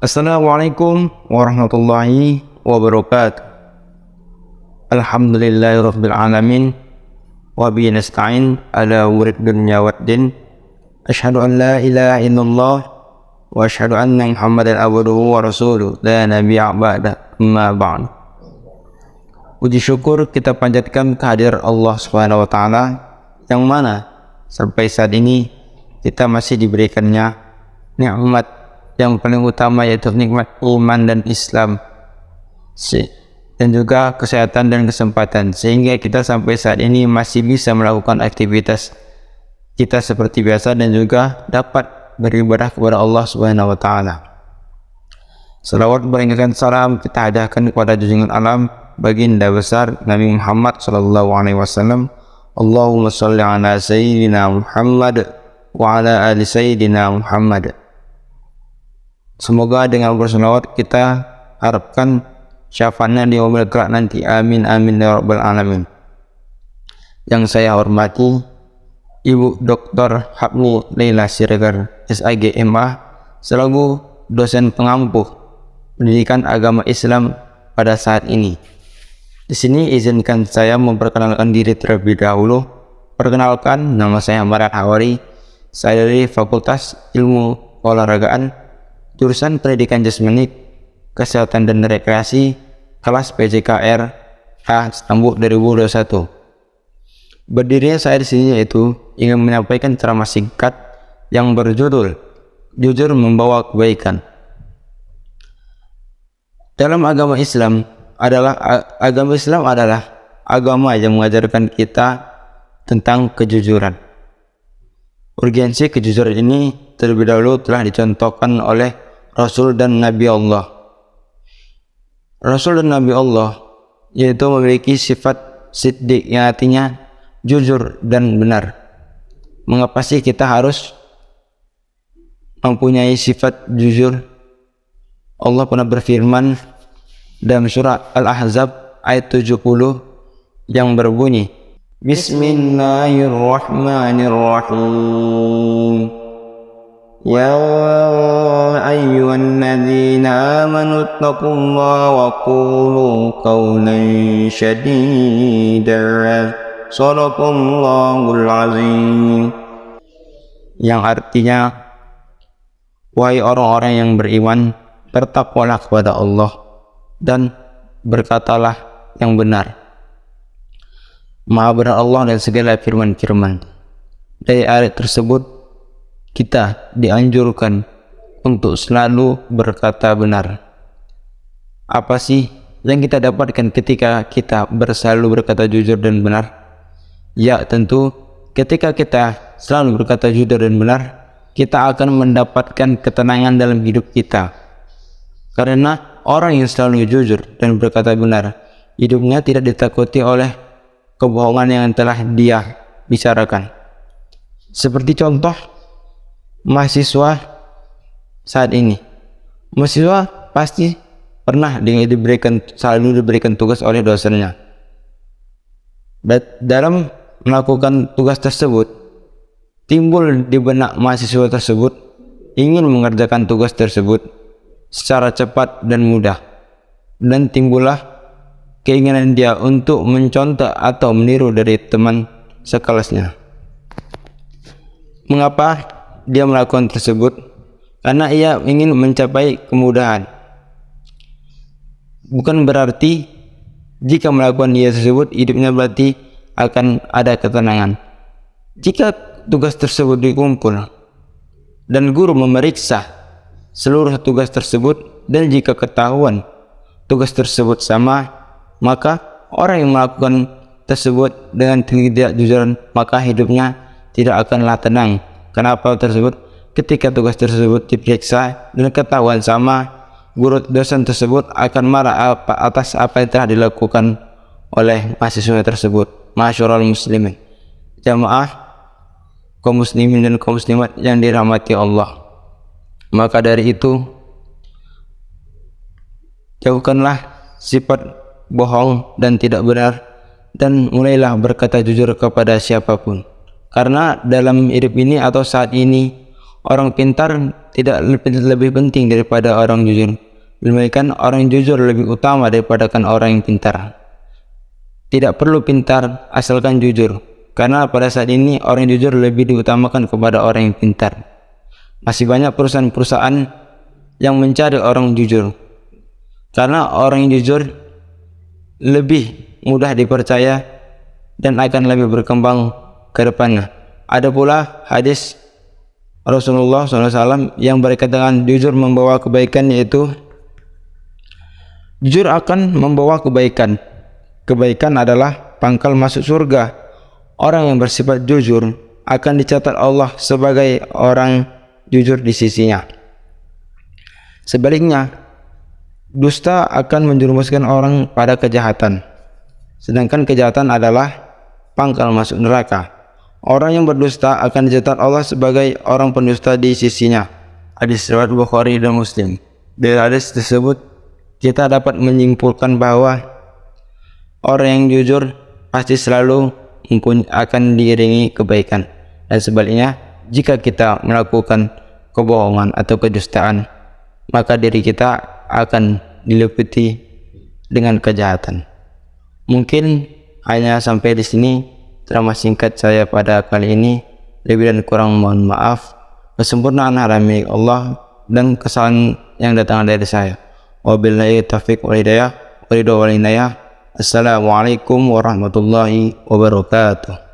Assalamualaikum warahmatullahi wabarakatuh. Alhamdulillahirabbil alamin wa bihi nasta'in ala umuri dunya waddin. Asyhadu an la ilaha illallah wa asyhadu anna Muhammadan abduhu wa rasuluh la nabiyya ba'da amma ba'd. Puji syukur kita panjatkan kehadiran Allah Subhanahu wa taala yang mana sampai saat ini kita masih diberikannya nikmat yang paling utama, yaitu nikmat iman dan Islam dan juga kesehatan dan kesempatan, sehingga kita sampai saat ini masih bisa melakukan aktivitas kita seperti biasa dan juga dapat beribadah kepada Allah Subhanahu wa taala. Salawat berikan salam kita hadahkan kepada junjungan alam baginda besar Nabi Muhammad sallallahu alaihi wasallam. Allahumma shalli ala sayyidina Muhammad wa ala ali sayyidina Muhammad. Semoga dengan berselawat kita harapkan syafaatnya di yaumil kelak nanti. Amin amin ya rabbal alamin. Yang saya hormati Ibu Dr. Hapni Leila Siregar SAG MA selaku dosen pengampu pendidikan agama Islam pada saat ini. Di sini izinkan saya memperkenalkan diri terlebih dahulu. Perkenalkan, nama saya Marwan Hawari. Saya dari Fakultas Ilmu Olahragaan, jurusan Pendidikan Jasmani, Kesehatan dan Rekreasi, kelas PJKR A Stambul 2021. Berdirinya saya di sini yaitu ingin menyampaikan ceramah singkat yang berjudul Jujur Membawa Kebaikan. Dalam agama Islam adalah agama yang mengajarkan kita tentang kejujuran. Urgensi kejujuran ini terlebih dahulu telah dicontohkan oleh Rasul dan Nabi Allah. Rasul dan Nabi Allah yaitu memiliki sifat siddiq yang artinya jujur dan benar. Mengapa sih kita harus mempunyai sifat jujur? Allah pernah berfirman dalam surah Al-Ahzab ayat 70 yang berbunyi, Bismillahirrahmanirrahim. Ya ayyuhalladzina amanu taqullaha wa qulu qawlan sadida. Shadaqallahul azim. Yang artinya, wahai orang-orang yang beriman, bertakwalah kepada Allah dan berkatalah yang benar. Maha benar Allah dan segala firman-firman. Dari ayat tersebut kita dianjurkan untuk selalu berkata benar. Apa sih yang kita dapatkan ketika kita selalu berkata jujur dan benar? Ya, tentu ketika kita selalu berkata jujur dan benar, kita akan mendapatkan ketenangan dalam hidup kita. Karena orang yang selalu jujur dan berkata benar, hidupnya tidak ditakuti oleh kebohongan yang telah dia bicarakan. Seperti contoh mahasiswa saat ini. Mahasiswa pasti pernah selalu diberikan tugas oleh dosennya. Dalam melakukan tugas tersebut, timbul di benak mahasiswa tersebut ingin mengerjakan tugas tersebut secara cepat dan mudah, dan timbullah keinginan dia untuk mencontoh atau meniru dari teman sekelasnya. Mengapa dia melakukan tersebut? Karena ia ingin mencapai kemudahan. Bukan berarti jika melakukan dia tersebut hidupnya berarti akan ada ketenangan. Jika tugas tersebut dikumpul dan guru memeriksa seluruh tugas tersebut, dan jika ketahuan tugas tersebut sama, maka orang yang melakukan tersebut dengan tidak jujuran, maka hidupnya tidak akanlah tenang. Kenapa tersebut? Ketika tugas tersebut diperiksa dan ketahuan sama, guru dosen tersebut akan marah atas apa yang telah dilakukan oleh mahasiswa tersebut. Masyarul muslimin, jamaah kaum muslimin dan kaum muslimat yang dirahmati Allah. Maka dari itu, jauhkanlah sifat bohong dan tidak benar, dan mulailah berkata jujur kepada siapapun. Karena dalam hidup ini atau saat ini, orang pintar tidak lebih penting daripada orang jujur, melainkan orang jujur lebih utama daripada orang yang pintar. Tidak perlu pintar asalkan jujur, karena pada saat ini orang jujur lebih diutamakan kepada orang yang pintar. Masih banyak perusahaan-perusahaan yang mencari orang jujur, karena orang yang jujur lebih mudah dipercaya dan akan lebih berkembang ke depannya. Ada pula hadis Rasulullah SAW yang berkaitan dengan jujur membawa kebaikan, yaitu jujur akan membawa kebaikan. Kebaikan adalah pangkal masuk surga. Orang yang bersifat jujur akan dicatat Allah sebagai orang jujur di sisinya. Sebaliknya, dusta akan menjerumuskan orang pada kejahatan, sedangkan kejahatan adalah pangkal masuk neraka. Orang yang berdusta akan dicatat Allah sebagai orang pendusta di sisinya. Hadis riwayat Bukhari dan Muslim. Dari hadis tersebut kita dapat menyimpulkan bahwa orang yang jujur pasti selalu akan diiringi kebaikan, dan sebaliknya jika kita melakukan kebohongan atau kedustaan, maka diri kita akan diliputi dengan kejahatan. Mungkin hanya sampai di sini ceramah singkat saya pada kali ini. Lebih dan kurang mohon maaf. Kesempurnaan hanya milik Allah dan kesalahan yang datang dari saya. Wabillahi taufiq wal hidayah. Assalamualaikum warahmatullahi wabarakatuh.